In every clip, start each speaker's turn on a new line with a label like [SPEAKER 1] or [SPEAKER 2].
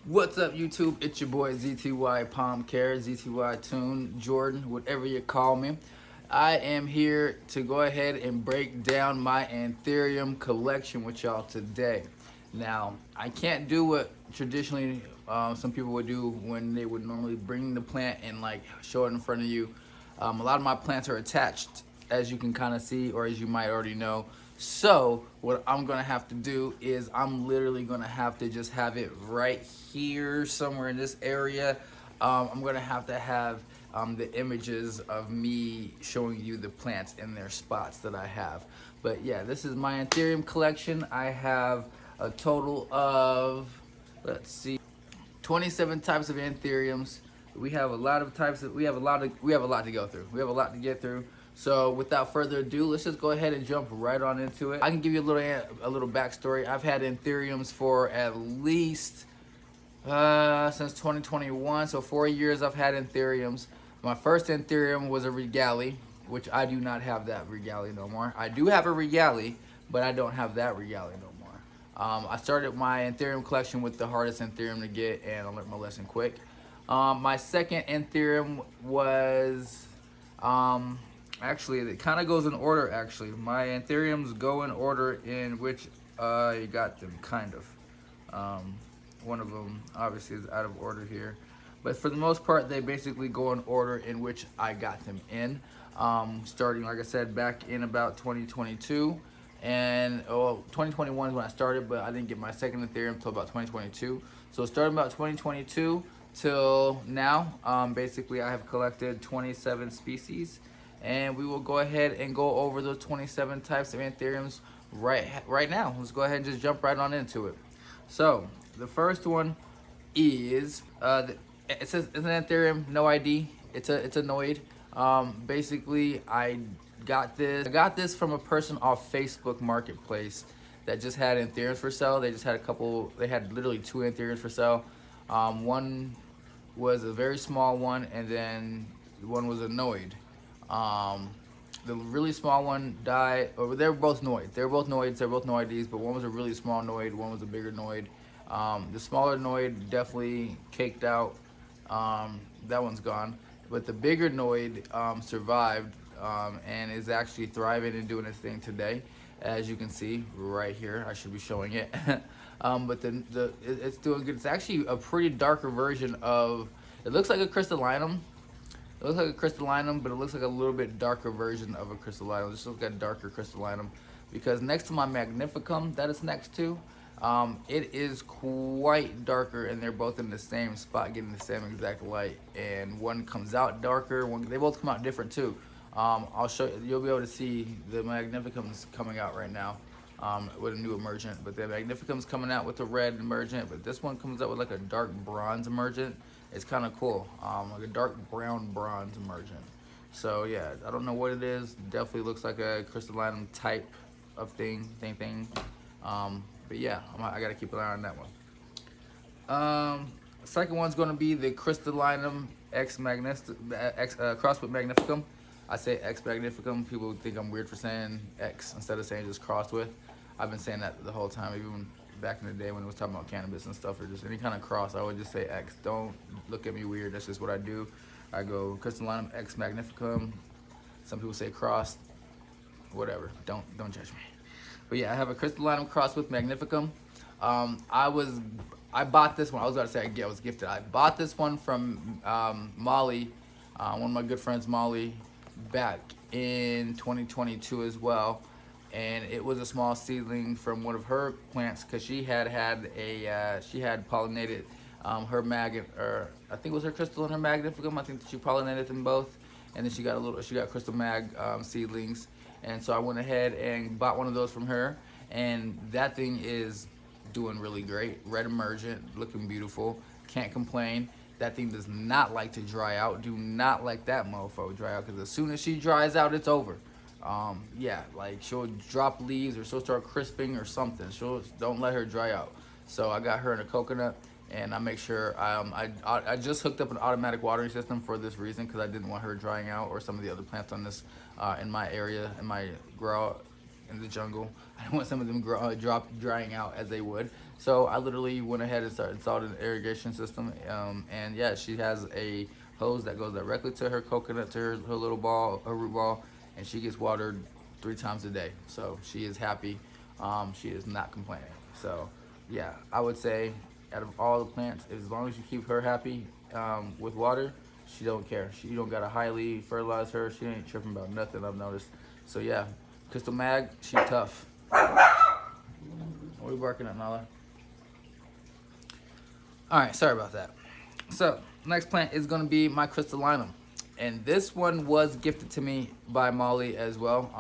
[SPEAKER 1] What's up, YouTube? It's your boy ZTY Palm Care, ZTY Tune, Jordan, whatever you call me. I am here to go ahead and break down my Anthurium collection with y'all today. Now, I can't do what traditionally some people would do when they would normally bring the plant and like show it in front of you. A lot of my plants are attached, as you can kind of see, or as you might already know. So what I'm gonna have to do is I'm literally gonna have to just have it right here somewhere in this area. I'm gonna have to have the images of me showing you the plants in their spots that I have. But yeah, this is my Anthurium collection. I have a total of, let's see, 27 types of Anthuriums. We have a lot of types of, we have a lot to go through. We have a lot to get through. So without further ado, let's just go ahead and jump right on into it. I can give you a little backstory. I've had Anthuriums for at least since 2021, so 4 years I've had Anthuriums. My first Anthurium was a Regali, which I do not have that Regali no more. I do have a Regali, but I don't have that Regali no more. I started my Anthurium collection with the hardest Anthurium to get, and I learned my lesson quick. My second Anthurium was, actually, it kind of goes in order, actually. My Anthuriums go in order in which I got them, kind of. One of them obviously is out of order here, but for the most part they basically go in order in which I got them in, starting, like I said, back in about 2022, and 2021 is when I started, but I didn't get my second Ethereum until about 2022. So starting about 2022 till now, basically I have collected 27 species, and we will go ahead and go over those 27 types of Anthuriums right now. Let's go ahead and just jump right on into it. So the first one is it says it's an Anthurium, no ID. It's a Noid. Basically, I got this from a person off Facebook Marketplace that just had Anthuriums for sale. They just had a couple. They had literally two Anthuriums for sale. One was a very small one, and then one was a Noid. The really small one died, or they were both Noids. They were both Noids, they're both no IDs, but one was a really small Noid, one was a bigger Noid. The smaller Noid definitely caked out. That one's gone. But the bigger Noid survived and is actually thriving and doing its thing today. As you can see right here, I should be showing it. But it's doing good. It's actually a pretty darker version of, it looks like a crystallinum. It looks like a crystallinum, but it looks like a little bit darker version of a crystallinum. Just looks like a darker crystallinum, because next to my magnificum that it's next to, it is quite darker, and they're both in the same spot, getting the same exact light. And one comes out darker. They both come out different too. I'll show you. You'll be able to see the magnificums coming out right now. With a new emergent, but the magnificum's coming out with a red emergent, but this one comes out with like a dark bronze emergent. It's kind of cool, like a dark brown bronze emergent. So yeah, I don't know what it is. Definitely looks like a crystallinum type of thing. But yeah, I gotta keep an eye on that one. Second one's gonna be the crystallinum X cross with magnificum. I say X magnificum. People think I'm weird for saying X instead of saying just crossed with. I've been saying that the whole time, even back in the day when it was talking about cannabis and stuff, or just any kind of cross, I would just say X. Don't look at me weird. That's just what I do. I go crystallinum X magnificum. Some people say crossed. Whatever. Don't judge me. But yeah, I have a crystallinum cross with magnificum. I bought this one. I was about to say I was gifted. I bought this one from Molly, one of my good friends, Molly, back in 2022 as well. And it was a small seedling from one of her plants, because she had pollinated her magnet, or I think it was her crystal and her magnificum. I think that she pollinated them both, and then she got crystal mag seedlings. And so I went ahead and bought one of those from her, and that thing is doing really great. Red emergent, looking beautiful. Can't complain. That thing does not like to dry out. Do not let that mofo dry out, because as soon as she dries out, it's over. Yeah, like she'll drop leaves, or she'll start crisping or something. Don't let her dry out. So I got her in a coconut, and I make sure I just hooked up an automatic watering system for this reason, because I didn't want her drying out, or some of the other plants on this in my area, in my grow in the jungle. I don't want some of them drying out as they would. So I literally went ahead and started installed an irrigation system. And yeah, she has a hose that goes directly to her coconut, to her little ball, her root ball, and she gets watered 3 times a day. So she is happy. She is not complaining. So yeah, I would say out of all the plants, as long as you keep her happy with water, she don't care. You don't gotta highly fertilize her. She ain't tripping about nothing, I've noticed. So yeah, Crystal Mag, she tough. What are you barking at, Nala? All right, sorry about that. So next plant is gonna be my crystallinum, and this one was gifted to me by Molly as well.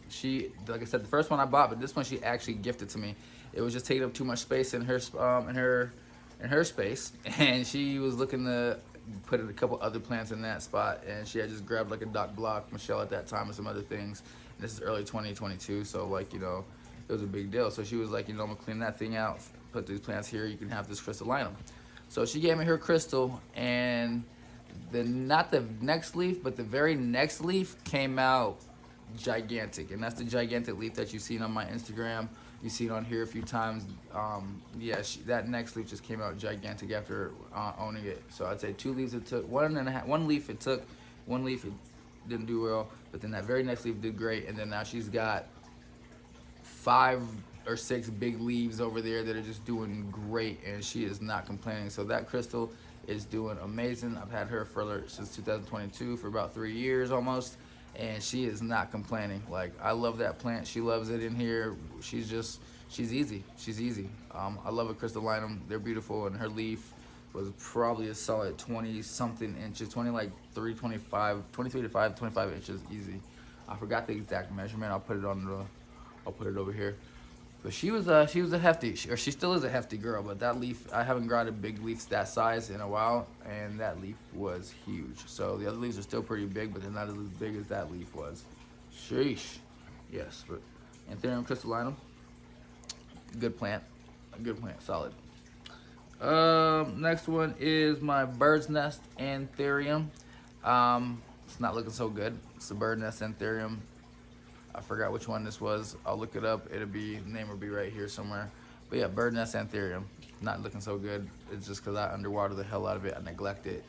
[SPEAKER 1] She, like I said, the first one I bought, but this one she actually gifted to me. It was just taking up too much space in her space, and she was looking to put a couple other plants in that spot, and she had just grabbed like a Doc Block, Michelle at that time, and some other things. And this is early 2022, so like it was a big deal. So she was like, I'm gonna clean that thing out, put these plants here. You can have this crystallinum. So she gave me her crystal, and not the next leaf, but the very next leaf came out gigantic, and that's the gigantic leaf that you've seen on my Instagram. You've seen on here a few times. Yeah, that next leaf just came out gigantic after owning it. So I'd say 2 leaves it took, 1.5, 1 leaf it took, 1 leaf it didn't do well, but then that very next leaf did great, and then now she's got 5 or 6 big leaves over there that are just doing great, and she is not complaining. So that crystal is doing amazing. I've had her since 2022 for about 3 years almost, and she is not complaining. Like, I love that plant. She loves it in here. She's easy. She's easy. I love a crystallinum. They're beautiful, and her leaf was probably a solid 20 something inches, 23 to 25 inches easy. I forgot the exact measurement. I'll put it over here. But she was a hefty, or she still is a hefty girl. But that leaf, I haven't grown a big leaf that size in a while, and that leaf was huge. So the other leaves are still pretty big, but they're not as big as that leaf was. Sheesh. Yes, but Anthurium crystallinum, good plant, solid. Next one is my bird's nest Anthurium. It's not looking so good. It's the bird's nest Anthurium. I forgot which one this was. I'll look it up. The name will be right here somewhere. But yeah, bird nest Anthurium. Not looking so good. It's just because I underwater the hell out of it. I neglect it.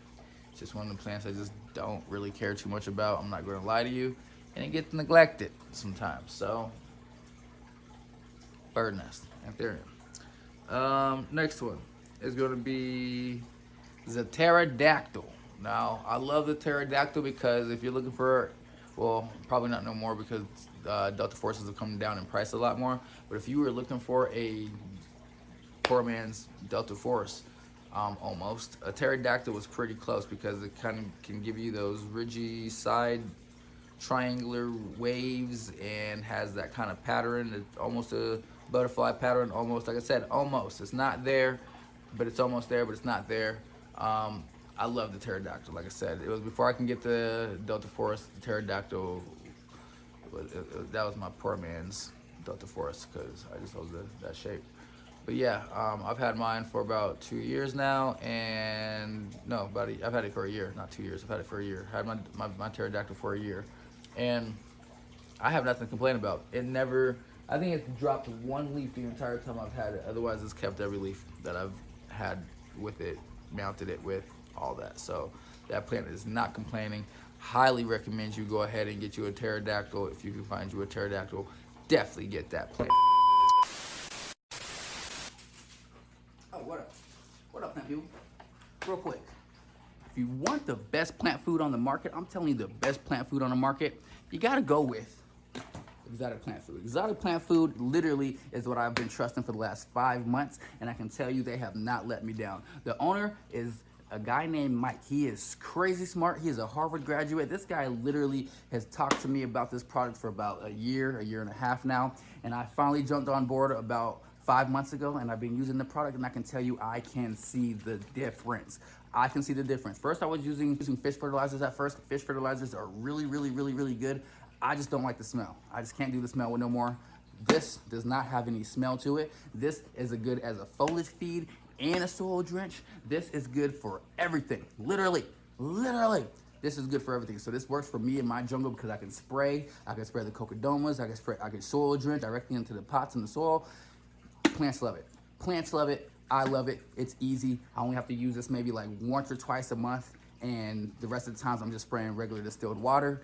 [SPEAKER 1] It's just one of the plants I just don't really care too much about. I'm not going to lie to you. And it gets neglected sometimes. So, bird nest Anthurium. Next one is going to be the pterodactyl. Now, I love the pterodactyl because if you're looking for, well, probably not no more because Delta Forces have come down in price a lot more. But if you were looking for a poor man's Delta Force, almost, a pterodactyl was pretty close because it kind of can give you those ridgy side triangular waves and has that kind of pattern. It's almost a butterfly pattern, almost. Like I said, almost. It's not there, but it's almost there, but it's not there. I love the pterodactyl. Like I said, it was before I can get the Delta Force. The pterodactyl that was my poor man's Delta Force because I just love that shape. But yeah, I've had mine for about 2 years now, and no, I've had it for a year, not 2 years. I've had it for a year. I had my pterodactyl for a year, and I have nothing to complain about. I think it's dropped 1 leaf the entire time I've had it. Otherwise, it's kept every leaf that I've had with it, mounted it with, all that. So that plant is not complaining. Highly recommend you go ahead and get you a pterodactyl. If you can find you a pterodactyl, definitely get that plant. Oh, what up? What up, plant people? Real quick. If you want the best plant food on the market, I'm telling you the best plant food on the market, you gotta go with exotic plant food. Exotic plant food literally is what I've been trusting for the last 5 months, and I can tell you they have not let me down. The owner is a guy named Mike. He is crazy smart. He is a Harvard graduate. This guy literally has talked to me about this product for about a year and a half now, and I finally jumped on board about 5 months ago, and I've been using the product, and I can tell you I can see the difference. I can see the difference. First, I was using fish fertilizers at first. Fish fertilizers are really, really, really, really good. I just don't like the smell. I just can't do the smell with no more. This does not have any smell to it. This is as good as a foliage feed and a soil drench. This is good for everything. Literally. This is good for everything. So this works for me in my jungle because I can spray the cocodomas, I can soil drench directly into the pots and the soil. Plants love it. Plants love it. I love it. It's easy. I only have to use this maybe like once or twice a month, and the rest of the times I'm just spraying regular distilled water.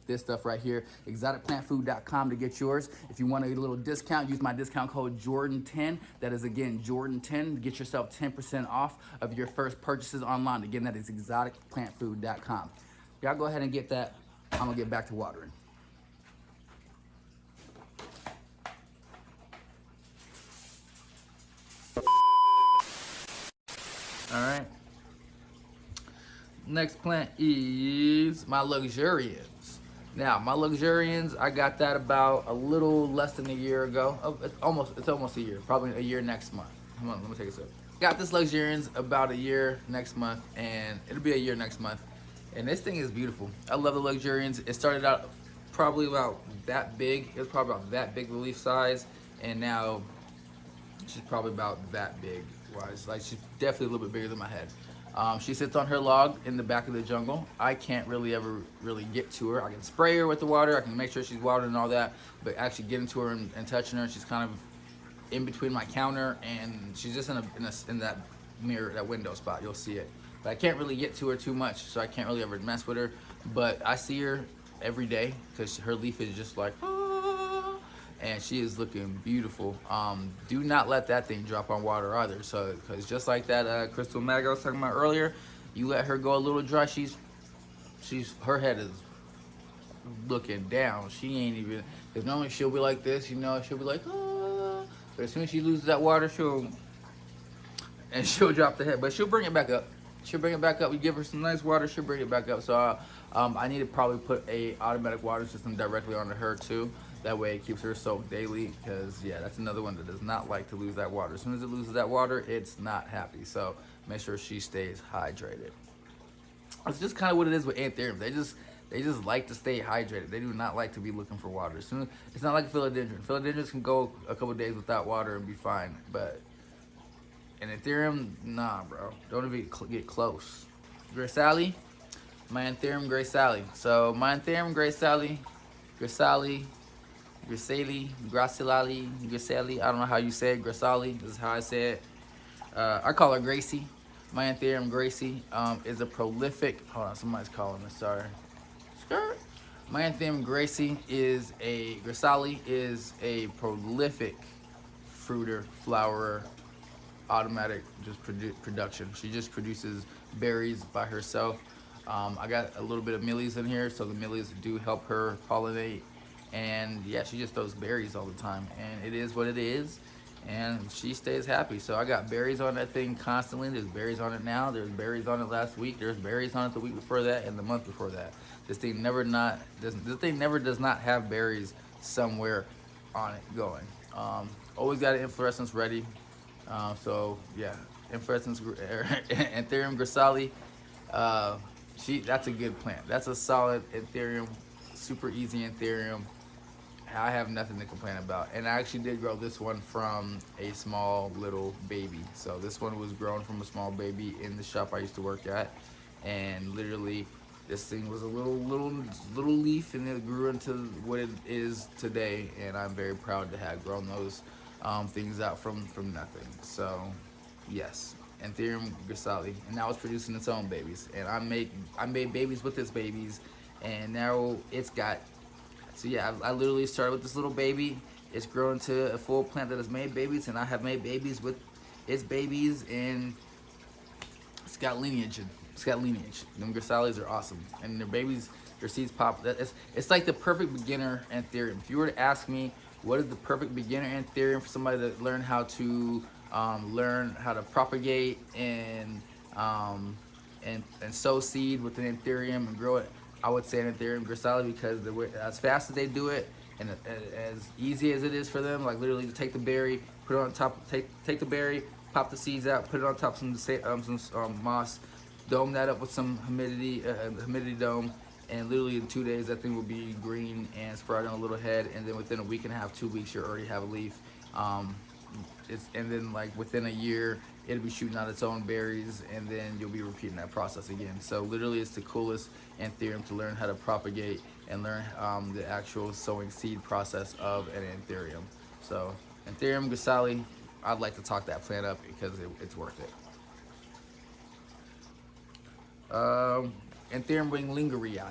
[SPEAKER 1] This stuff right here, exoticplantfood.com to get yours. If you want a little discount, use my discount code Jordan10. That is again Jordan10 to get yourself 10% off of your first purchases online. Again, that is exoticplantfood.com. Y'all go ahead and get that. I'm gonna get back to watering. All right. Next plant is my luxurians. Now, my luxurians, I got that about a little less than a year ago. Oh, it's almost a year. Probably a year next month. Come on, let me take a sip. Got this luxurians about a year next month, and it'll be a year next month. And this thing is beautiful. I love the luxurians. It started out probably about that big. It was probably about that big leaf size, and now she's probably about that big. Wise, like she's definitely a little bit bigger than my head. She sits on her log in the back of the jungle. I can't really ever really get to her. I can spray her with the water. I can make sure she's watered and all that, but actually getting to her and touching her, she's kind of in between my counter, and she's just in that mirror, that window spot. You'll see it, but I can't really get to her too much, so I can't really ever mess with her. But I see her every day because her leaf is just like, and she is looking beautiful. Do not let that thing drop on water either. So, because just like that crystal mag I was talking about earlier, you let her go a little dry, her head is looking down. She ain't even, because normally she'll be like this, you know, she'll be like, ah. But as soon as she loses that water, she'll drop the head, but she'll bring it back up. She'll bring it back up. We give her some nice water, she'll bring it back up. So I need to probably put a automatic water system directly onto her too. That way it keeps her soaked daily, because yeah, that's another one that does not like to lose that water. As soon as it loses that water, it's not happy. So make sure she stays hydrated. It's just kind of what it is with anthuriums. They just like to stay hydrated. They do not like to be looking for water. It's not like a philodendron. Philodendrons can go a couple days without water and be fine, but an anthurium, nah, bro. Don't even get close. Graysali, my anthurium Graysali. So my anthurium Graysali, Gracilali, I don't know how you say it, Gracali, this is how I say it. I call her Gracie. My anthurium Gracie is a prolific, hold on, somebody's calling me, sorry. Skirt. My anthurium Gracie Gracali is a prolific fruiter, flowerer, automatic production. She just produces berries by herself. I got a little bit of millies in here, so the millies do help her pollinate. And yeah, she just throws berries all the time, and it is what it is, and she stays happy. So I got berries on that thing constantly. There's berries on it now. There's berries on it last week. There's berries on it the week before that and the month before that. This thing never does not have berries somewhere on it going. Always got an inflorescence ready. So yeah, inflorescence Anthurium Gracali. That's a good plant. That's a solid anthurium, super easy anthurium. I have nothing to complain about. And I actually did grow this one from a small little baby. So this one was grown from a small baby in the shop I used to work at, and literally this thing was a little leaf, and it grew into what it is today. And I'm very proud to have grown those things out from nothing. So yes, Anthurium Gracali, and now it's producing its own babies. And I made babies with its babies, and now it's got. So yeah, I literally started with this little baby. It's grown to a full plant that has made babies, and I have made babies with its babies, and it's got lineage. Them Gracalis are awesome, and their babies, their seeds pop. It's like the perfect beginner anthurium. If you were to ask me what is the perfect beginner anthurium for somebody to learn how to propagate and sow seed with an anthurium and grow it, I would say an Anthurium Gracali, because as fast as they do it and as easy as it is for them, like literally to take the berry, put it on top, take the berry, pop the seeds out, put it on top of some moss, dome that up with some humidity dome, and literally in 2 days that thing will be green and sprouting a little head, and then within a week and a half, 2 weeks, you already have a leaf. And then like within a year, it'll be shooting out its own berries, and then you'll be repeating that process again. So literally it's the coolest anthurium to learn how to propagate and learn the actual sowing seed process of an anthurium. So Anthurium Gracali, I'd like to talk that plant up because it's worth it. Anthurium winglingerii.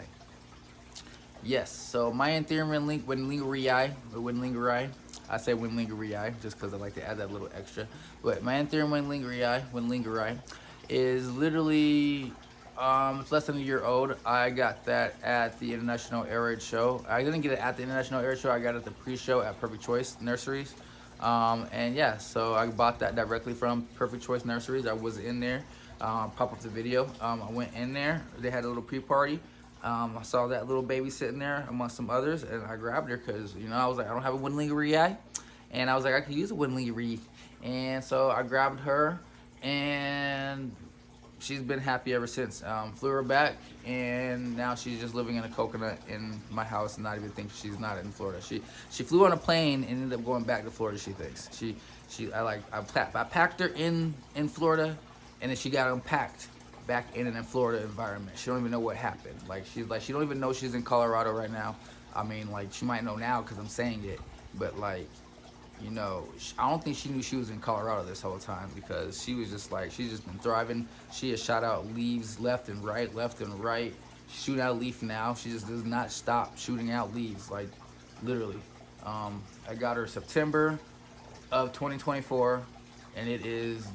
[SPEAKER 1] Yes, so my Anthurium winglingerii, I say winglingerii just because I like to add that little extra. But my Anthurium winglingerii is literally, it's less than a year old. I got that at the International Air Raid Show. I didn't get it at the International Air Raid Show. I got it at the pre-show at Perfect Choice Nurseries. And yeah, so I bought that directly from Perfect Choice Nurseries. I was in there, pop up the video. I went in there. They had a little pre-party. I saw that little baby sitting there amongst some others, and I grabbed her because, you know, I was like, I don't have a winglingerii, and I was like, I could use a winglingerii, and so I grabbed her, and she's been happy ever since. Flew her back, and now she's just living in a coconut in my house, and not even think she's not in Florida. She flew on a plane and ended up going back to Florida. She thinks I packed her in Florida, and then she got unpacked back in an Florida environment. She don't even know what happened. Like she don't even know she's in Colorado right now. I mean, like she might know now because I'm saying it, but like, you know, I don't think she knew she was in Colorado this whole time because she was just like, she's just been thriving. She has shot out leaves left and right. She's shooting out a leaf now. She just does not stop shooting out leaves, like literally. I got her September of 2024, and it is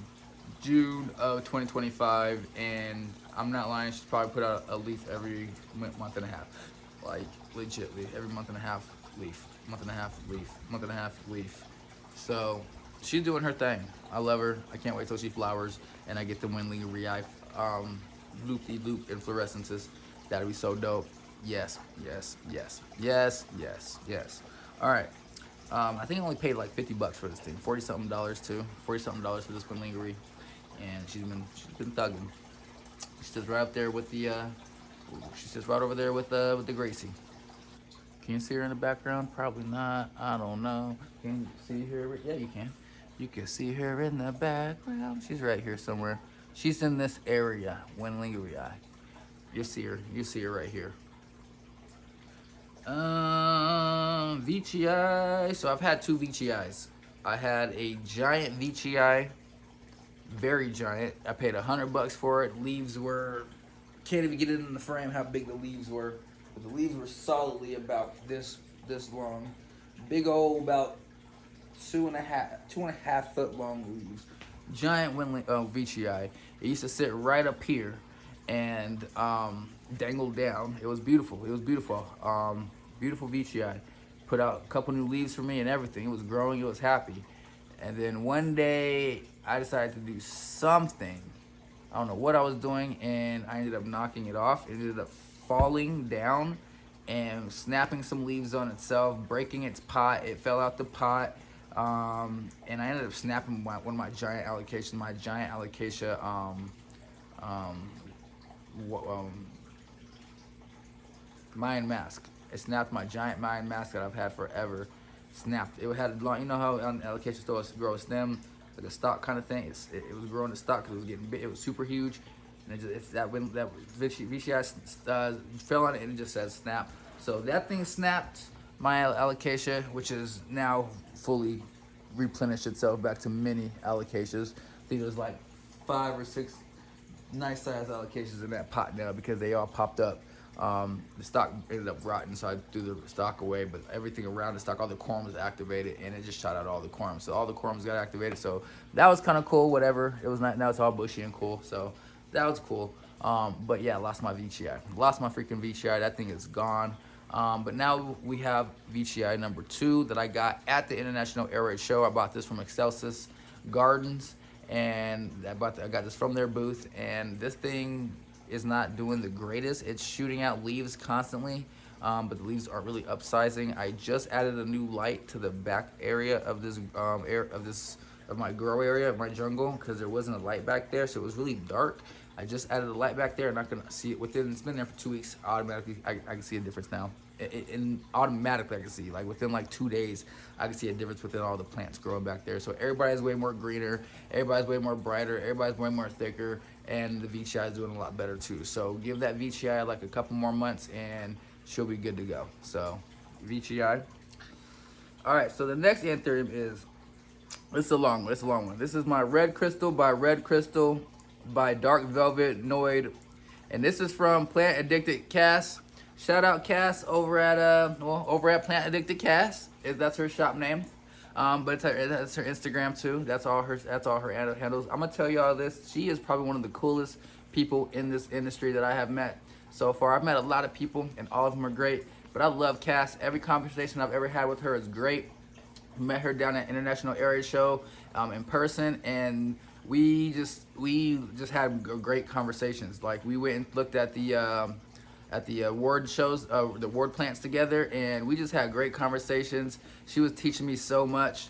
[SPEAKER 1] June of 2025, and I'm not lying, she's probably put out a leaf every month and a half. Like, legitly, every month and a half, leaf. Month and a half, leaf. Month and a half, leaf. So, she's doing her thing. I love her. I can't wait till she flowers, and I get the winglingerii loop-de-loop inflorescences. That'll be so dope. Yes, yes, yes, yes, yes, yes. All right. I think I only paid like 50 bucks for this thing. 40 something dollars too. 40 something dollars for this winglingerii. And she's been thugging. She sits right up there with the she sits right over there with the Gracie. Can you see her in the background? Probably not. I don't know. Can you see her? Yeah, you can. You can see her in the background. She's right here somewhere. She's in this area. Winglingerii. You see her. You see her right here. Veitchii. So I've had two Veitchiis. I had a giant Veitchii, very giant. I paid 100 bucks for it. Leaves were, can't even get it in the frame how big the leaves were. But the leaves were solidly about this long. Big old, about two and a half foot long leaves. Giant Veitchii. It used to sit right up here and dangled down. It was beautiful. It was beautiful. Beautiful Veitchii. Put out a couple new leaves for me and everything. It was growing. It was happy. And then one day I decided to do something. I don't know what I was doing, and I ended up knocking it off. It ended up falling down and snapping some leaves on itself, breaking its pot. It fell out the pot. And I ended up snapping one of my giant alocasia, Mayan mask. It snapped my giant Mayan mask that I've had forever. Snapped. It had long, you know how on alocasia stores grow a stem, like a stalk kind of thing. It was growing a stalk because it was getting big. It was super huge, and that Veitchii fell on it and it just says snap. So that thing snapped my alocasia, which is now fully replenished itself back to mini alocasias. I think there's like 5 or 6 nice sized alocasias in that pot now because they all popped up. The stock ended up rotting, so I threw the stock away, but everything around the stock, all the corm was activated, and it just shot out all the corms. So all the corms got activated, so that was kind of cool, whatever. It was not, now it's all bushy and cool, so that was cool. But yeah, I lost my Veitchii. Lost my freaking Veitchii. That thing is gone. But now we have Veitchii number 2 that I got at the International Air Raid Show. I bought this from Excelsis Gardens, and I got this from their booth, and this thing is not doing the greatest. It's shooting out leaves constantly, but the leaves aren't really upsizing. I just added a new light to the back area of this of my grow area of my jungle because there wasn't a light back there, so it was really dark. I just added a light back there, and I can see it within. It's been there for 2 weeks. Automatically, I can see a difference now. And automatically, I can see, like within like 2 days, I can see a difference within all the plants growing back there. So everybody's way more greener, everybody's way more brighter, everybody's way more thicker, and the Veitchii is doing a lot better too. So give that Veitchii like a couple more months, and she'll be good to go. So Veitchii. All right. So the next Anthurium is It's a long one. It's a long one. This is my Red Crystal by Red Crystal by Dark Velvet Noid, and this is from Plant Addicted Cass. Shout out Cass over at over at Plant Addicted Cass. That's her shop name. But that's her Instagram too. That's all her handles. I'm gonna tell y'all this. She is probably one of the coolest people in this industry that I have met so far. I've met a lot of people, and all of them are great. But I love Cass. Every conversation I've ever had with her is great. Met her down at International Area Show in person, and we just had great conversations. Like, we went and looked at the award shows, the award plants together, and we just had great conversations. She was teaching me so much.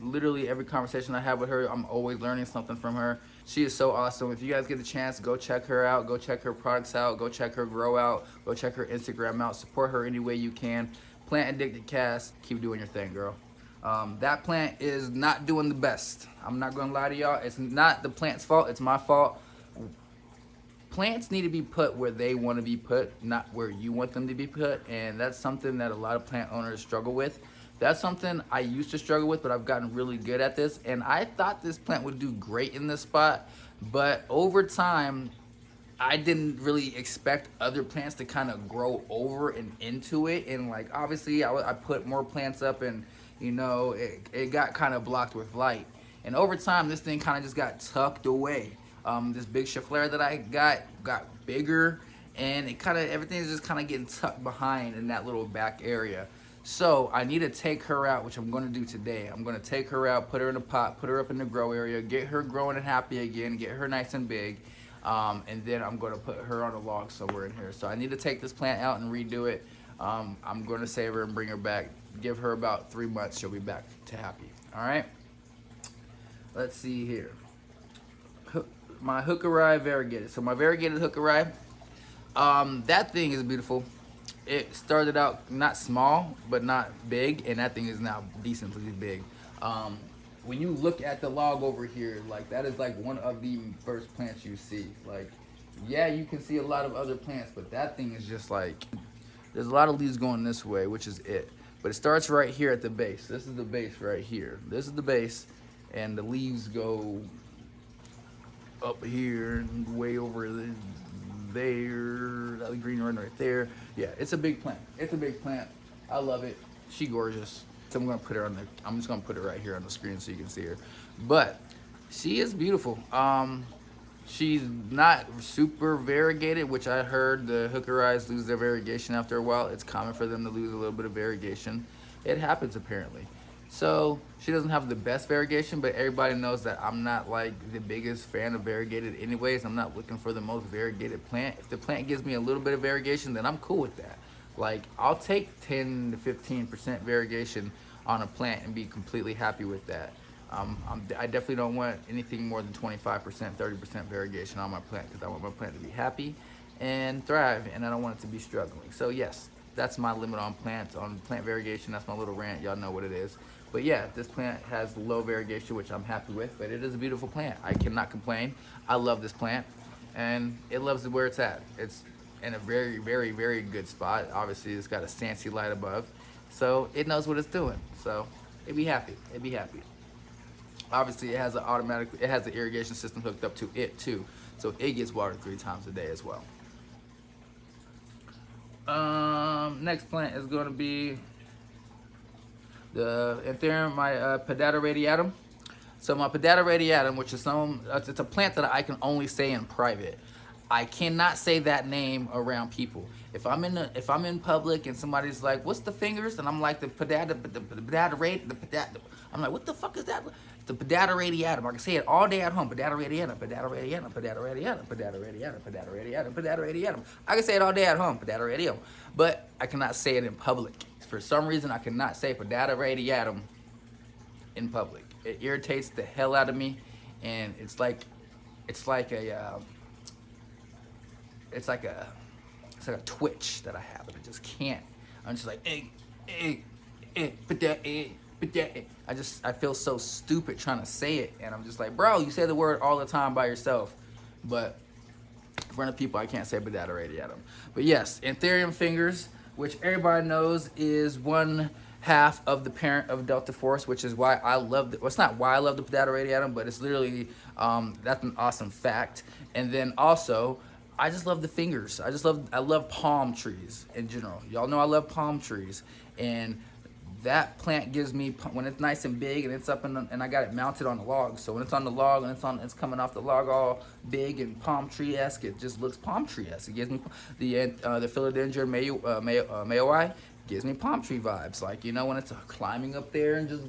[SPEAKER 1] Literally every conversation I have with her, I'm always learning something from her. She is so awesome. If you guys get the chance, go check her out. Go check her products out. Go check her grow out. Go check her Instagram out. Support her any way you can. Plant Addicted Cass, keep doing your thing, girl. That plant is not doing the best. I'm not gonna lie to y'all. It's not the plant's fault. It's my fault. Plants need to be put where they want to be put, not where you want them to be put. And that's something that a lot of plant owners struggle with. That's something I used to struggle with, but I've gotten really good at this. And I thought this plant would do great in this spot, but over time, I didn't really expect other plants to kind of grow over and into it. And like, obviously I put more plants up, and it got kind of blocked with light. And over time, this thing kind of just got tucked away. This big Chaflera that I got bigger, and everything is just kind of getting tucked behind in that little back area. So I need to take her out, which I'm going to do today. I'm going to take her out, put her in a pot, put her up in the grow area, get her growing and happy again, get her nice and big, and then I'm going to put her on a log somewhere in here. So I need to take this plant out and redo it. I'm going to save her and bring her back. Give her about 3 months. She'll be back to happy. All right. Let's see here. My Hookerai variegated. So my variegated Hookerai, that thing is beautiful. It started out not small, but not big, and that thing is now decently big. When you look at the log over here, like, that is like one of the first plants you see. Like, yeah, you can see a lot of other plants, but that thing is just like, there's a lot of leaves going this way, which is it. But it starts right here at the base. This is the base right here. This is the base, and the leaves go up here and way over there. The green one right there. Yeah, it's a big plant. It's a big plant. I love it. She gorgeous. So I'm just gonna put her right here on the screen so you can see her. But she is beautiful. She's not super variegated, which I heard the Hookerais lose their variegation after a while. It's common for them to lose a little bit of variegation. It happens apparently. So she doesn't have the best variegation, but everybody knows that I'm not like the biggest fan of variegated anyways. I'm not looking for the most variegated plant. If the plant gives me a little bit of variegation, then I'm cool with that. Like, I'll take 10 to 15% variegation on a plant and be completely happy with that. I definitely don't want anything more than 25%, 30% variegation on my plant, because I want my plant to be happy and thrive, and I don't want it to be struggling. So yes, that's my limit on plants, on plant variegation. That's my little rant. Y'all know what it is. But yeah, this plant has low variegation, which I'm happy with, but it is a beautiful plant. I cannot complain. I love this plant, and it loves where it's at. It's in a very, very, very good spot. Obviously, it's got a Sancy light above, so it knows what it's doing. So it'd be happy. It'd be happy. Obviously, it has an irrigation system hooked up to it too, so it gets watered 3 times a day as well. Next plant is going to be the Anthurium, my Pedata radiatum. So my Pedata radiatum, which is it's a plant that I can only say in private. I cannot say that name around people. If I'm in public and somebody's like, "What's the fingers?" and I'm like, the Pedata radiatum. I'm like, "What the fuck is that?" The Pedata radiatum. I can say it all day at home. Pedata radiatum, Pedata radiatum, Pedata radiatum, Pedata radiatum, Pedata radiatum, Pedata radiatum. I can say it all day at home, Pedata radiatum, but I cannot say it in public. For some reason, I cannot say Pedata radiatum in public. It irritates the hell out of me, and it's like a twitch that I have, and I just can't. I'm just like, I feel so stupid trying to say it, and I'm just like, bro, you say the word all the time by yourself, but in front of people, I can't say Pedata radiatum. But yes, Anthurium fingers, which everybody knows is one half of the parent of Delta Force, which is why I love the, well, it's not why I love the potato radiatum, but it's literally, that's an awesome fact. And then also, I just love the fingers. I love palm trees in general. Y'all know I love palm trees. And that plant gives me, when it's nice and big and it's up in the, and I got it mounted on the log. So when it's on the log and it's coming off the log all big and palm tree-esque, it just looks palm tree-esque. It gives me the philodendron mayoi gives me palm tree vibes. Like, you know, when it's climbing up there and just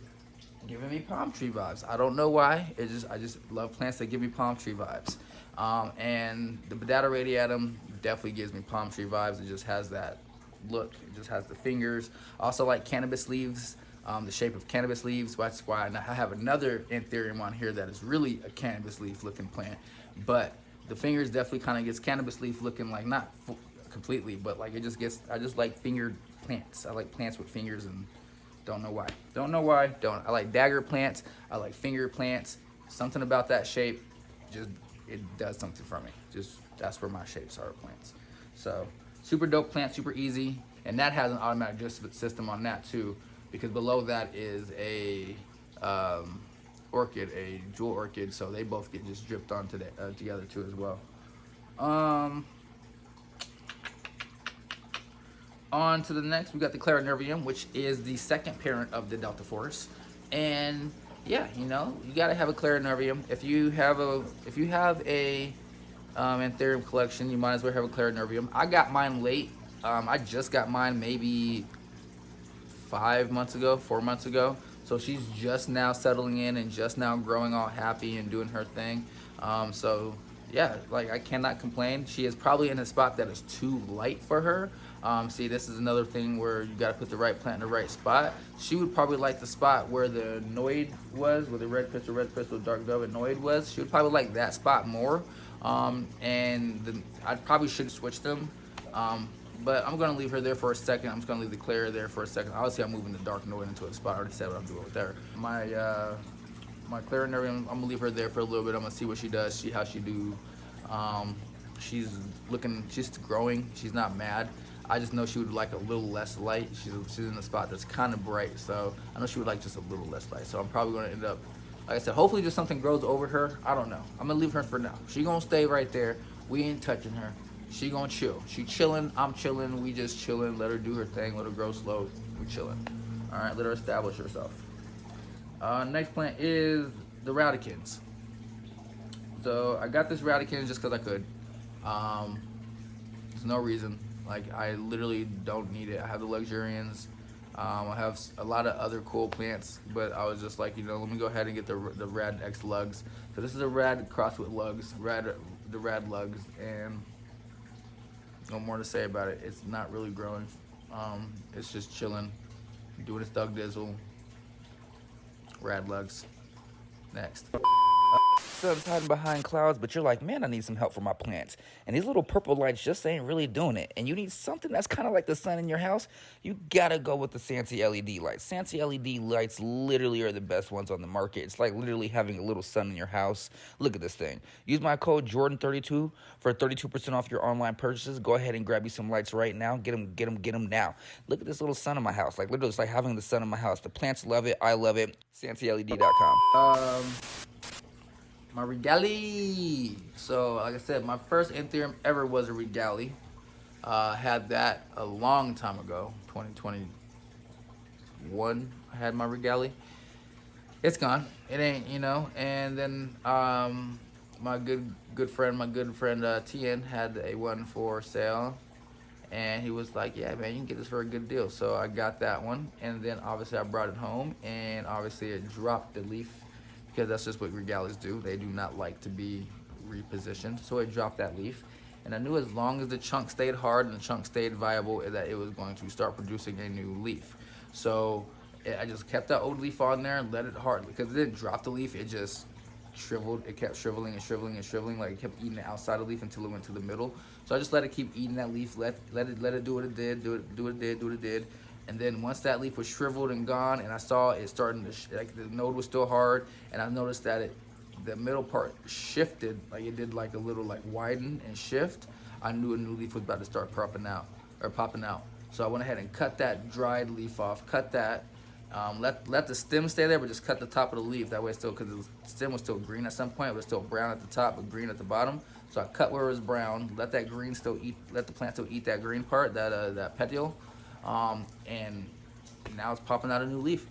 [SPEAKER 1] giving me palm tree vibes. I don't know why. I just love plants that give me palm tree vibes. And the Potato radiatum definitely gives me palm tree vibes. It just has that look. It just has the fingers. Also like cannabis leaves, the shape of cannabis leaves. That's why I have another Anthurium on here that is really a cannabis leaf looking plant. But the fingers definitely kind of gets cannabis leaf looking, like not completely, but like it just gets, I just like fingered plants. I like plants with fingers, and don't know why. Don't know why. I like dagger plants. I like finger plants. Something about that shape, just it does something for me. Just that's where my shapes are, plants. So super dope plant, super easy, and that has an automatic drip system on that too, because below that is a orchid, a jewel orchid. So they both get just dripped on together too as well. On to the next, we got the Clarinervium, which is the second parent of the Delta Force. And yeah, you know, you gotta have a Clarinervium. If you have a Anthurium collection, you might as well have a Clarinervium. I got mine late. I just got mine maybe 4 months ago. So she's just now settling in and just now growing all happy and doing her thing. So yeah, like I cannot complain. She is probably in a spot that is too light for her. See, this is another thing where you got to put the right plant in the right spot. She would probably like the spot where the Noid was, where the red crystal, dark velvet Noid was. She would probably like that spot more. I probably should switch them. But I'm gonna leave her there for a second. I'm just gonna leave the Clara there for a second. Obviously, I'm moving the dark Noid into a spot. I already said what I'm doing with her. My Clarinervium, I'm gonna leave her there for a little bit. I'm gonna see what she does, see how she do. She's growing. She's not mad. I just know she would like a little less light. She's in a spot that's kind of bright, so I know she would like just a little less light. So I'm probably gonna end up, like I said, hopefully just something grows over her. I don't know. I'm gonna leave her for now. She gonna stay right there. We ain't touching her. She gonna chill. She chilling. I'm chilling. We just chilling. Let her do her thing. Let her grow slow. We chilling. All right. Let her establish herself. Next plant is the Radicans. So I got this Radicans just because I could. There's no reason. Like, I literally don't need it. I have the Luxurians. I have a lot of other cool plants, but I was just like, you know, let me go ahead and get the Rad X Lugs. So this is a Rad crossed with Lugs, the Rad Lugs, and no more to say about it. It's not really growing. It's just chilling, doing its Thug Dizzle. Rad Lugs. Next. Sun's hiding behind clouds, but you're like, man, I need some help for my plants. And these little purple lights just ain't really doing it. And you need something that's kind of like the sun in your house. You gotta go with the Sansi LED lights. Sansi LED lights literally are the best ones on the market. It's like literally having a little sun in your house. Look at this thing. Use my code Jordan32 for 32% off your online purchases. Go ahead and grab you some lights right now. Get them now. Look at this little sun in my house. Like literally, it's like having the sun in my house. The plants love it. I love it. SansiLED.com. My Regali. So, like I said, my first Anthurium ever was a Regali. Had that a long time ago, 2021. I had my Regali. It's gone. It ain't, you know. And then my good friend Tien had a one for sale, and he was like, "Yeah, man, you can get this for a good deal." So I got that one, and then obviously I brought it home, and obviously it dropped the leaf. Because that's just what Regalis do. They do not like to be repositioned. So it dropped that leaf. And I knew as long as the chunk stayed hard and the chunk stayed viable, that it was going to start producing a new leaf. So I just kept that old leaf on there and let it hard. Because it didn't drop the leaf, it just shriveled. It kept shriveling and shriveling and shriveling. Like it kept eating the outside of the leaf until it went to the middle. So I just let it keep eating that leaf. Let it do what it did, do what it did. And then once that leaf was shriveled and gone, and I saw it starting to, like the node was still hard, and I noticed that the middle part shifted, like it did like a little like widen and shift, I knew a new leaf was about to start popping out. So I went ahead and cut that dried leaf off, cut that. Let the stem stay there, but just cut the top of the leaf. That way it's still, because the stem was still green at some point, it was still brown at the top, but green at the bottom. So I cut where it was brown, let that green still eat, let the plant still eat that green part, that petiole, and now it's popping out a new leaf.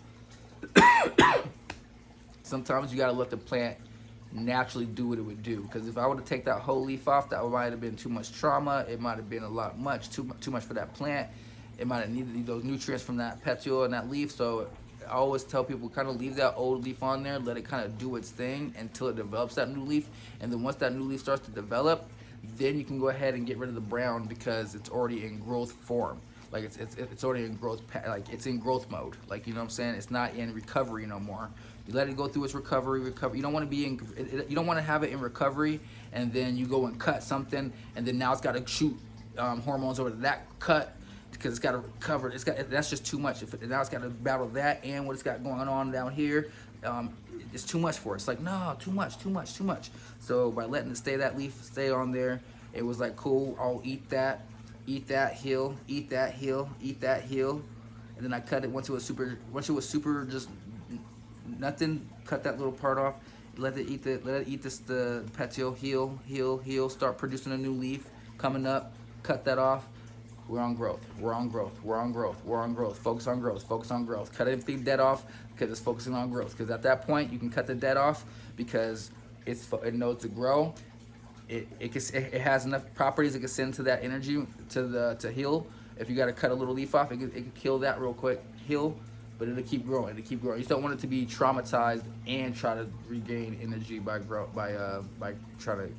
[SPEAKER 1] Sometimes you gotta let the plant naturally do what it would do. Because if I were to take that whole leaf off, that might have been too much trauma. It might have been too much for that plant. It might have needed those nutrients from that petiole and that leaf. So I always tell people, kind of leave that old leaf on there, let it kind of do its thing until it develops that new leaf. And then once that new leaf starts to develop, then you can go ahead and get rid of the brown, because it's already in growth form. Like it's already in growth, like it's in growth mode. Like, you know what I'm saying? It's not in recovery no more. You let it go through its recovery. You don't want to be in. You don't want to have it in recovery, and then you go and cut something, and then now it's got to shoot hormones over that cut, because it's got to recover. That's just too much. Now it's got to battle that and what it's got going on down here. It's too much for it. It's like, no, too much. So by letting it stay, that leaf stay on there, it was like, cool. I'll eat that heel, eat that heel, and then I cut it once it was super just nothing. Cut that little part off. Let it eat the petiole, heel, start producing a new leaf coming up. Cut that off. We're on growth. Focus on growth. Cut everything dead off, because it's focusing on growth. Because at that point, you can cut the dead off, because it knows to grow. It has enough properties it can send to that energy to heal. If you got to cut a little leaf off, it can kill that real quick. Heal, but it'll keep growing. You just don't want it to be traumatized and try to regain energy by trying to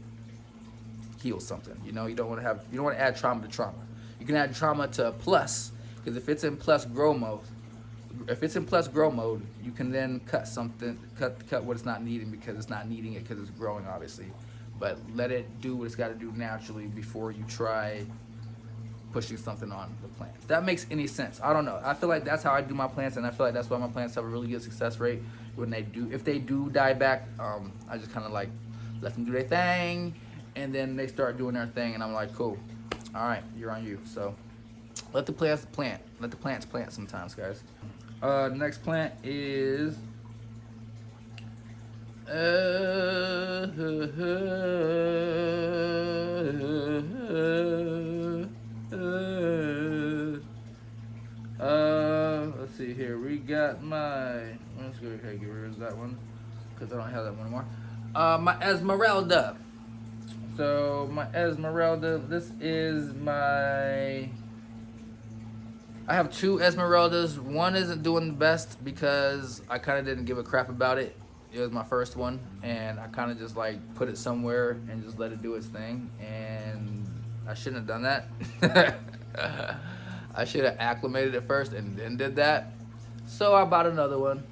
[SPEAKER 1] heal something. You know, you don't want to add trauma to trauma. You can add trauma to plus, because if it's in plus grow mode, you can then cut what it's not needing, because it's not needing it because it's growing, obviously. But let it do what it's got to do naturally before you try pushing something on the plant. If that makes any sense. I don't know. I feel like that's how I do my plants, and I feel like that's why my plants have a really good success rate if they do die back. I just kind of like let them do their thing, and then they start doing their thing, and I'm like, cool. All right, you're on you. So let the plants plant. Let the plants plant sometimes, guys. Next plant is let's see here. We got let's go ahead and get rid of that one, because I don't have that one anymore. My Esmeralda. So my Esmeralda, this is I have two Esmeraldas. One isn't doing the best because I kind of didn't give a crap about it. It was my first one, and I kind of just like put it somewhere and just let it do its thing, and I shouldn't have done that. I should have acclimated it first and then did that. So I bought another one,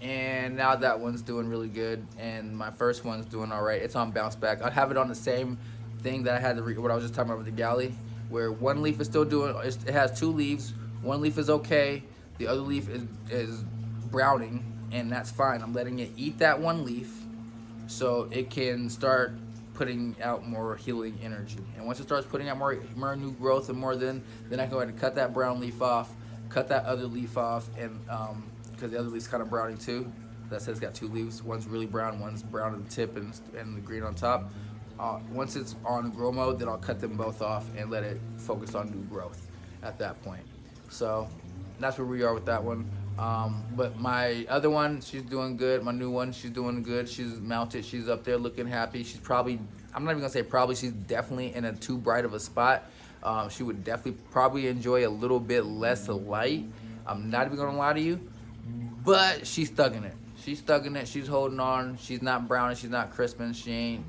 [SPEAKER 1] and now that one's doing really good, and my first one's doing all right. It's on bounce back. I have it on the same thing that I had what I was just talking about with the galley, where one leaf is still doing. It has two leaves. One leaf is okay. The other leaf is browning, and that's fine. I'm letting it eat that one leaf so it can start putting out more healing energy. And once it starts putting out more new growth and more, then I can go ahead and cut that brown leaf off, cut that other leaf off, and because the other leaf's kind of browning too. That says it's got two leaves. One's really brown, one's brown at the tip and the green on top. Once it's on grow mode, then I'll cut them both off and let it focus on new growth at that point. So that's where we are with that one. But my other one, she's doing good. My new one, she's doing good. She's mounted. She's up there looking happy. She's probably, I'm not even gonna say probably, she's definitely in a too bright of a spot. She would definitely probably enjoy a little bit less light. I'm not even gonna lie to you, but she's thugging it. She's thugging it. She's holding on. She's not browning. She's not crisping. She ain't.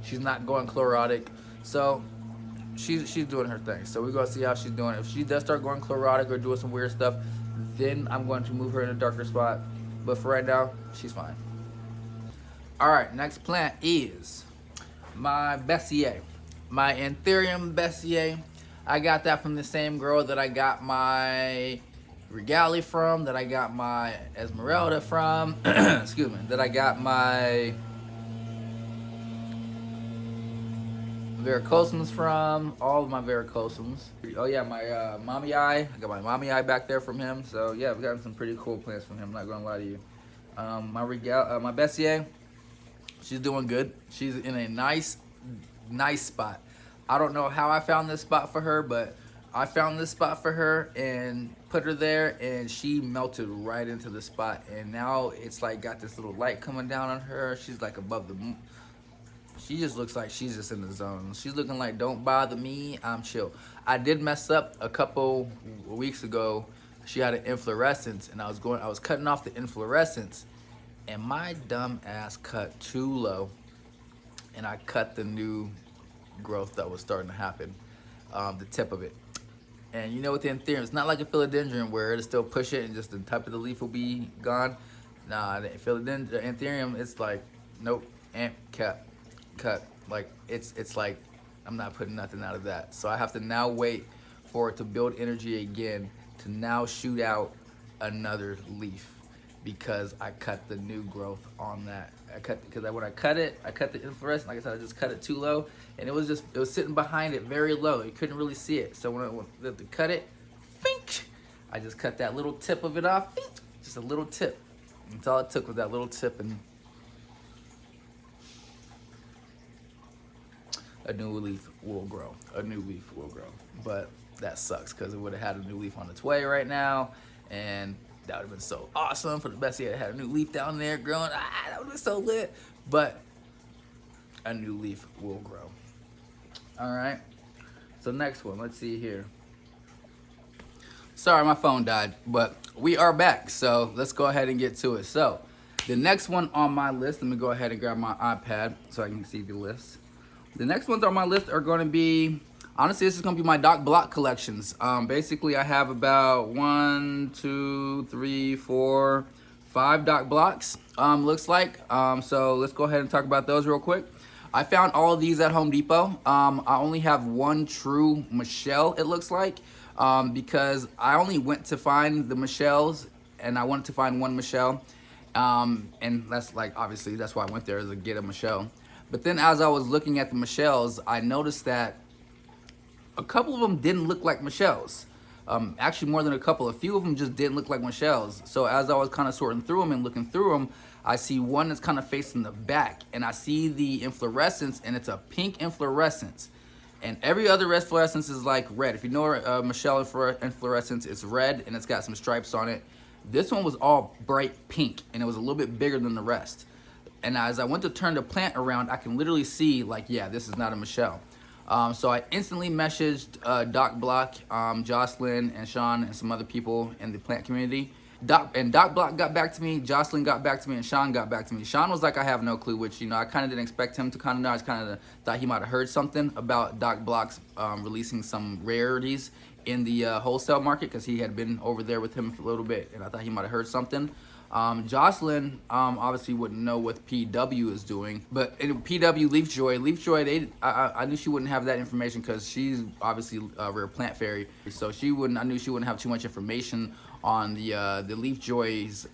[SPEAKER 1] She's not going chlorotic. So she's doing her thing. So we're gonna see how she's doing. If she does start going chlorotic or doing some weird stuff, then I'm going to move her in a darker spot. But for right now, she's fine. All right, next plant is my Bessier, my Anthurium Bessier. I got that from the same girl that I got my Regali from, that I got my Esmeralda from, excuse me, that I got my varicosums from, all of my varicosums. Oh yeah, my mommy eye. I got my mommy eye back there from him. So yeah, I've gotten some pretty cool plants from him. I'm not gonna lie to you. My Bessier, she's doing good. She's in a nice spot. I don't know how I found this spot for her, but I found this spot for her and put her there, and she melted right into the spot. And now it's like got this little light coming down on her. She's like above the moon. She just looks like she's just in the zone. She's looking like, don't bother me, I'm chill. I did mess up a couple weeks ago. She had an inflorescence, and I was cutting off the inflorescence, and my dumb ass cut too low, and I cut the new growth that was starting to happen, the tip of it. And you know, with the Anthurium, it's not like a philodendron where it'll still push it and just the top of the leaf will be gone. Nah, the Anthurium, it's like, nope, cut. Like, it's like, I'm not putting nothing out of that. So I have to now wait for it to build energy again to now shoot out another leaf, because I cut the new growth on that. When I cut the inflorescence, like I said, I just cut it too low, and it was sitting behind it very low. You couldn't really see it. So when I cut it, fink, I just cut that little tip of it off, fink, just a little tip. That's all it took, was that little tip, and a new leaf will grow. A new leaf will grow. But that sucks, because it would have had a new leaf on its way right now, and that would have been so awesome for the Bessie to have a new leaf down there growing. That would have been so lit. But a new leaf will grow. All right. So next one, let's see here. Sorry, my phone died, but we are back. So let's go ahead and get to it. So the next one on my list, let me go ahead and grab my iPad so I can see the list. The next ones on my list are going to be, honestly, this is going to be my Doc Block collections. Basically, I have about 1, 2, 3, 4, 5 Doc Blocks, looks like. So let's go ahead and talk about those real quick. I found all of these at Home Depot. I only have one true Michelle, it looks like, because I only went to find the Michelles, and I wanted to find one Michelle. And that's like, obviously, that's why I went there, is to get a Michelle. But then as I was looking at the Michelles, I noticed that a couple of them didn't look like Michelles. Actually, more than a couple. A few of them just didn't look like Michelles. So as I was kind of sorting through them and looking through them, I see one that's kind of facing the back, and I see the inflorescence, and it's a pink inflorescence. And every other inflorescence is like red. If you know Michelle inflorescence, it's red, and it's got some stripes on it. This one was all bright pink, and it was a little bit bigger than the rest. And as I went to turn the plant around, I can literally see, like, yeah, this is not a Michelle. So I instantly messaged Doc Block, Jocelyn and Sean and some other people in the plant community. Doc Block got back to me, Jocelyn got back to me, and Sean got back to me. Sean was like, I have no clue, which, you know, I kind of didn't expect him to kind of know. I just kind of thought he might have heard something about Doc Block's releasing some rarities in the wholesale market, because he had been over there with him for a little bit, and I thought he might have heard something. Jocelyn obviously wouldn't know what PW is doing, but in PW Leafjoy, I knew she wouldn't have that information, because she's obviously a rare plant fairy, so I knew she wouldn't have too much information on the Leafjoy's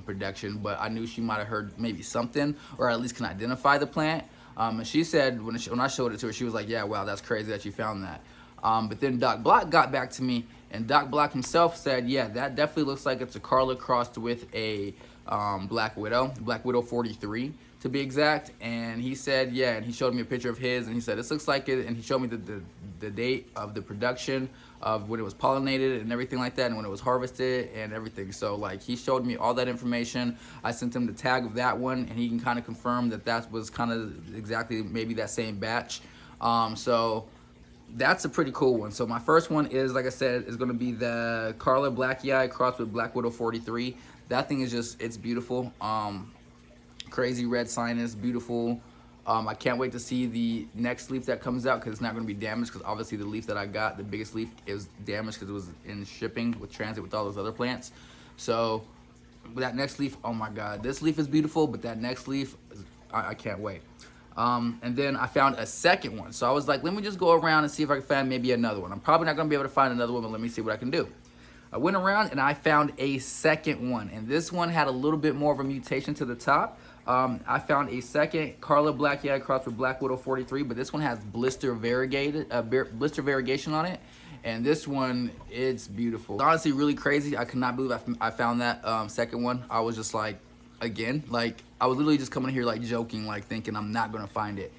[SPEAKER 1] production, but I knew she might have heard maybe something, or at least can identify the plant. And she said when I showed it to her, she was like, yeah, wow, that's crazy that you found that. But then Doc Block got back to me, and Doc Block himself said, yeah, that definitely looks like it's a Carla crossed with a Black Widow 43 to be exact. And he said, yeah, and he showed me a picture of his, and he said, this looks like it, and he showed me the date of the production of when it was pollinated and everything like that, and when it was harvested and everything. So like, he showed me all that information. I sent him the tag of that one, and he can kind of confirm that was kind of exactly maybe that same batch. So that's a pretty cool one. So my first one is, like I said, is going to be the Carla Blackie Eye crossed with Black Widow 43. That thing is just, it's beautiful. Crazy red sinus, beautiful. I can't wait to see the next leaf that comes out, because it's not going to be damaged, because obviously the leaf that I got, the biggest leaf, is damaged because it was in shipping with transit with all those other plants. So that next leaf, oh my God, this leaf is beautiful, but that next leaf, I can't wait. And then I found a second one. So I was like, let me just go around and see if I can find maybe another one. I'm probably not going to be able to find another one, but let me see what I can do. I went around and I found a second one, and this one had a little bit more of a mutation to the top. I found a second Carla Black Yag crossed with Black Widow 43, but this one has blister variegation on it. And this one, it's beautiful. It's honestly really crazy. I could not believe I found that second one. I was just like, again, like I was literally just coming here like joking, like thinking I'm not gonna find it.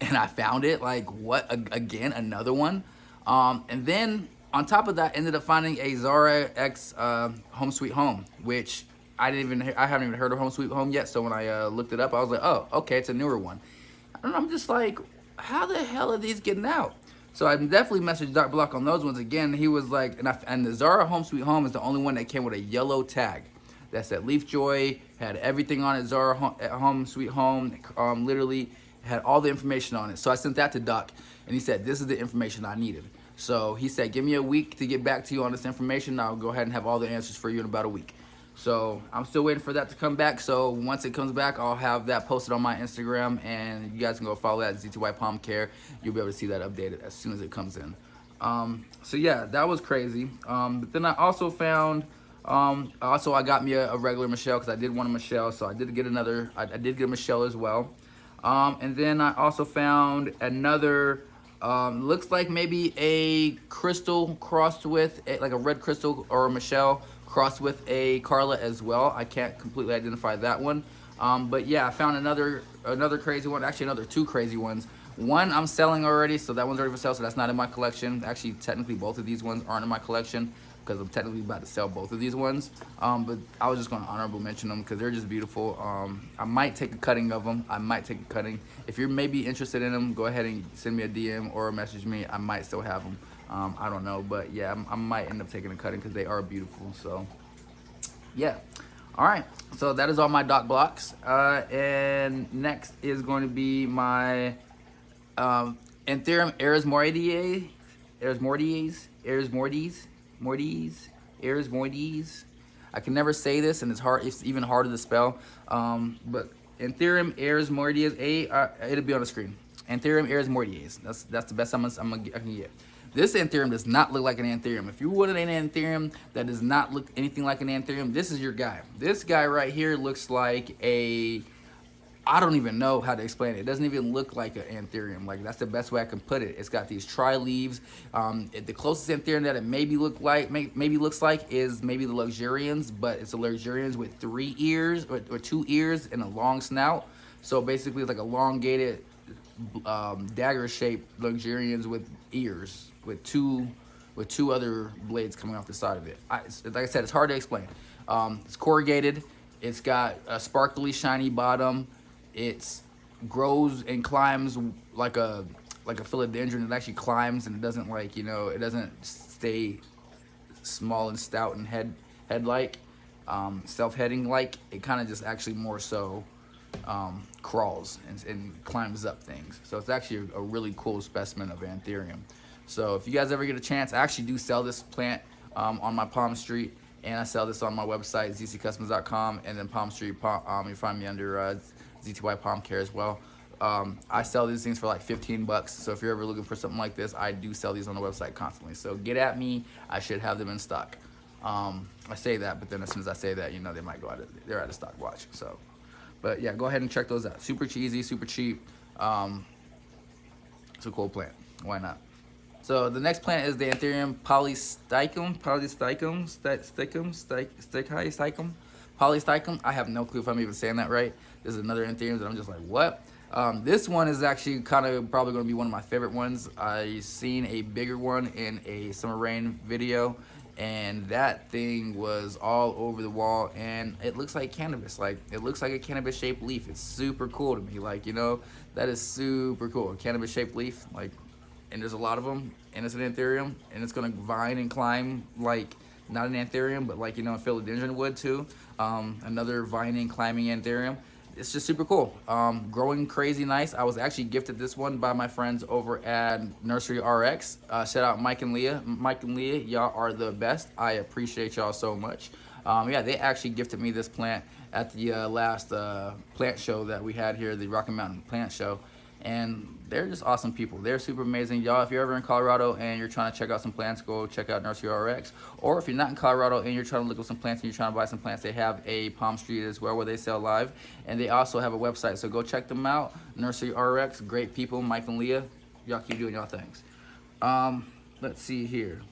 [SPEAKER 1] And I found it, like what, again, another one. And then on top of that, ended up finding a Zara X Home Sweet Home, which I haven't even heard of Home Sweet Home yet. So when I looked it up, I was like, oh, okay, it's a newer one. And I'm just like, how the hell are these getting out? So I definitely messaged Doc Block on those ones again. He was like, and the Zara Home Sweet Home is the only one that came with a yellow tag that said Leaf Joy, had everything on it. Zara Home Sweet Home, literally had all the information on it. So I sent that to Doc, and he said, this is the information I needed. So he said, give me a week to get back to you on this information. I'll go ahead and have all the answers for you in about a week. So I'm still waiting for that to come back. So once it comes back, I'll have that posted on my Instagram, and you guys can go follow that ZTY Palm Care. You'll be able to see that updated as soon as it comes in. So yeah, that was crazy. But then I also found, I got me a regular Michelle because I did want a Michelle. So I did get another, I did get a Michelle as well. And then I also found another, looks like maybe a crystal crossed with, like a red crystal or a Michelle crossed with a Carla as well. I can't completely identify that one. But yeah, I found another crazy one, actually another two crazy ones. One I'm selling already, so that one's already for sale, so that's not in my collection. Actually, technically both of these ones aren't in my collection because I'm technically about to sell both of these ones. But I was just gonna honorable mention them because they're just beautiful. I might take a cutting of them. I might take a cutting. If you're maybe interested in them, go ahead and send me a DM or message me. I might still have them. I don't know, but yeah, I might end up taking a cutting because they are beautiful. So yeah, all right, so that is all my Doc Blocks, and next is going to be my Anthurium erismordies. I can never say this, and it's even harder to spell, but Anthurium erismordies, it'll be on the screen. Anthurium erismordies, that's the best I can get. This Anthurium does not look like an Anthurium. If you wanted an Anthurium that does not look anything like an Anthurium, this is your guy. This guy right here looks like I don't even know how to explain it. It doesn't even look like an Anthurium. Like, that's the best way I can put it. It's got these tri-leaves. The closest Anthurium that it maybe looks like is maybe the Luxurians, but it's a Luxurians with 3 ears or 2 ears and a long snout. So basically it's like elongated dagger-shaped Luxurians with ears, with two other blades coming off the side of it. Like I said, it's hard to explain. It's corrugated. It's got a sparkly, shiny bottom. It grows and climbs like a philodendron. It actually climbs, and it doesn't it doesn't stay small and stout and head-like, self-heading like. It kind of just actually more so crawls and climbs up things. So it's actually a really cool specimen of Anthurium. So if you guys ever get a chance, I actually do sell this plant on my Palm Street, and I sell this on my website, zccustoms.com, and then Palm Street, you find me under ZTY Palm Care as well. I sell these things for like 15 bucks. So if you're ever looking for something like this, I do sell these on the website constantly. So get at me. I should have them in stock. I say that, but then as soon as I say that, they might go they're out of stock. Watch. So, but yeah, go ahead and check those out. Super cheesy, super cheap. It's a cool plant. Why not? So the next plant is the Anthurium polysticum. I have no clue if I'm even saying that right. This is another Anthurium that I'm just like, what? This one is actually probably going to be one of my favorite ones. I seen a bigger one in a summer rain video, and that thing was all over the wall, and it looks like cannabis. Like, it looks like a cannabis shaped leaf. It's super cool to me. Like, that is super cool. A cannabis shaped leaf, like, and there's a lot of them, and it's an Anthurium, and it's gonna vine and climb like not an Anthurium, but like a philodendron would too. Another vining, climbing Anthurium. It's just super cool. Growing crazy nice. I was actually gifted this one by my friends over at Nursery RX. Shout out Mike and Leah. Mike and Leah, y'all are the best. I appreciate y'all so much. Yeah, they actually gifted me this plant at the last plant show that we had here, the Rocky Mountain Plant Show. and they're just awesome people. They're super amazing. Y'all, if you're ever in Colorado and you're trying to check out some plants, go check out Nursery RX. Or if you're not in Colorado and you're trying to look up some plants and you're trying to buy some plants, they have a Palm Street as well where they sell live. And they also have a website, so go check them out. Nursery RX, great people, Mike and Leah. Y'all keep doing y'all things. Let's see here.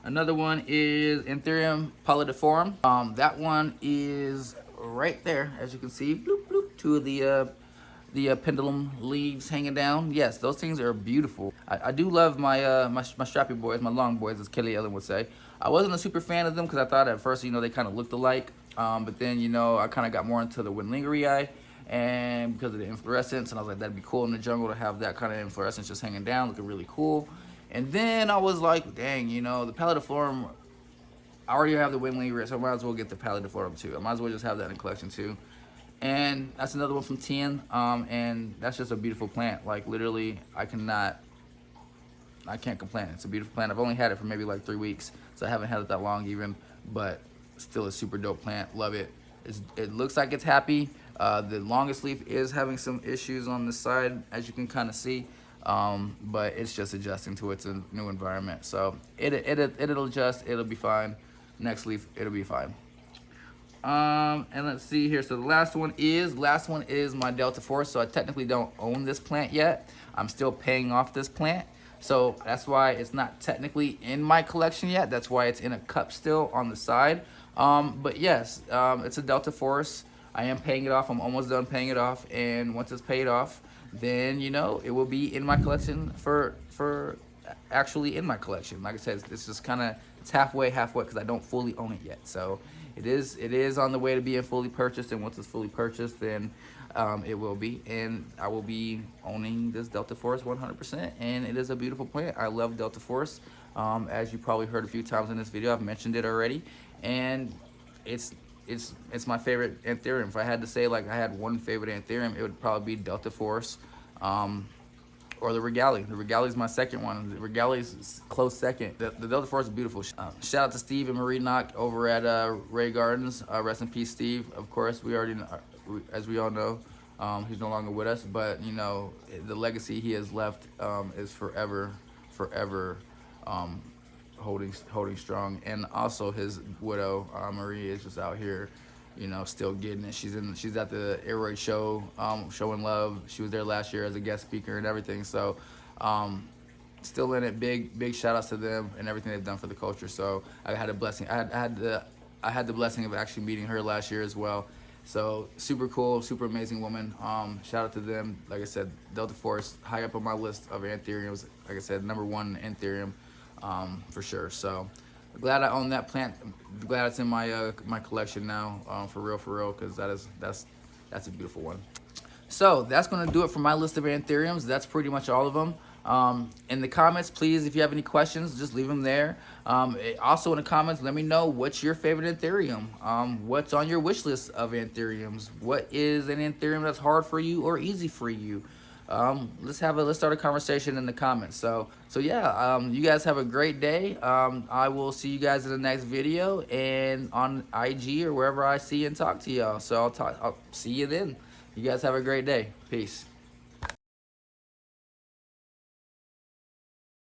[SPEAKER 1] Another one is Anthurium pallidiforum. That one is right there, as you can see. Bloop, bloop, two of the pendulum leaves hanging down. Yes, those things are beautiful. I do love my my strappy boys, my long boys, as Kelly Ellen would say. I wasn't a super fan of them because I thought at first, you know, they kind of looked alike. But then, you know, I kind of got more into the Windlingerii, and because of the inflorescence, and I was like, that'd be cool in the jungle to have that kind of inflorescence just hanging down, looking really cool. And then I was like, dang, you know, the pallidiforum, I already have the Windlingerii, so I might as well get the pallidiforum too. I might as well just have that in collection too. And that's another one from Tien, and that's just a beautiful plant. Like literally, I can't complain. It's a beautiful plant. I've only had it for maybe like 3 weeks, so I haven't had it that long even, but still a super dope plant. Love it. It looks like it's happy. The longest leaf is having some issues on the side, as you can kind of see, but it's just adjusting to its new environment. So it'll adjust. It'll be fine. Next leaf, it'll be fine. And let's see here. So the last one is my Delta Force. So I technically don't own this plant yet. I'm still paying off this plant. So that's why it's not technically in my collection yet. That's why it's in a cup still on the side. But yes, it's a Delta Force. I am paying it off. I'm almost done paying it off. And once it's paid off, then, you know, it will be in my collection for actually in my collection. Like I said, it's just kind of, it's halfway because I don't fully own it yet. So it is on the way to being fully purchased, and once it's fully purchased, then it will be, and I will be owning this Delta Force 100%, and it is a beautiful plant. I love Delta Force. As you probably heard a few times in this video, I've mentioned it already, and it's my favorite Anthurium. If I had to say, like, I had one favorite Anthurium, it would probably be Delta Force, or the Regalia. The Regalia is my second one. The Regalia is close second. The Delta Force is beautiful. Shout out to Steve and Marie Knock over at Ray Gardens. Rest in peace, Steve. Of course, we already know, as we all know, he's no longer with us. But you know, the legacy he has left is forever holding strong. And also his widow, Marie, is just out here, you know, still getting it. She's at the Aeroid show, showing love. She was there last year as a guest speaker and everything. So, still in it. Big shout outs to them and everything they've done for the culture. So I had a blessing. I had the blessing of actually meeting her last year as well. So super cool, super amazing woman. Shout out to them. Like I said, Delta Force high up on my list of Anthuriums. Like I said, #1 Anthurium, for sure. So. Glad I own that plant. Glad it's in my my collection now, for real, because that's a beautiful one. So that's gonna do it for my list of Anthuriums. That's pretty much all of them. In the comments, please, if you have any questions, just leave them there. Also in the comments, let me know what's your favorite Anthurium. What's on your wish list of Anthuriums? What is an Anthurium that's hard for you or easy for you? Let's start a conversation in the comments. So yeah, you guys have a great day. I will see you guys in the next video and on IG or wherever I see and talk to y'all. So I'll see you then. You guys have a great day. Peace.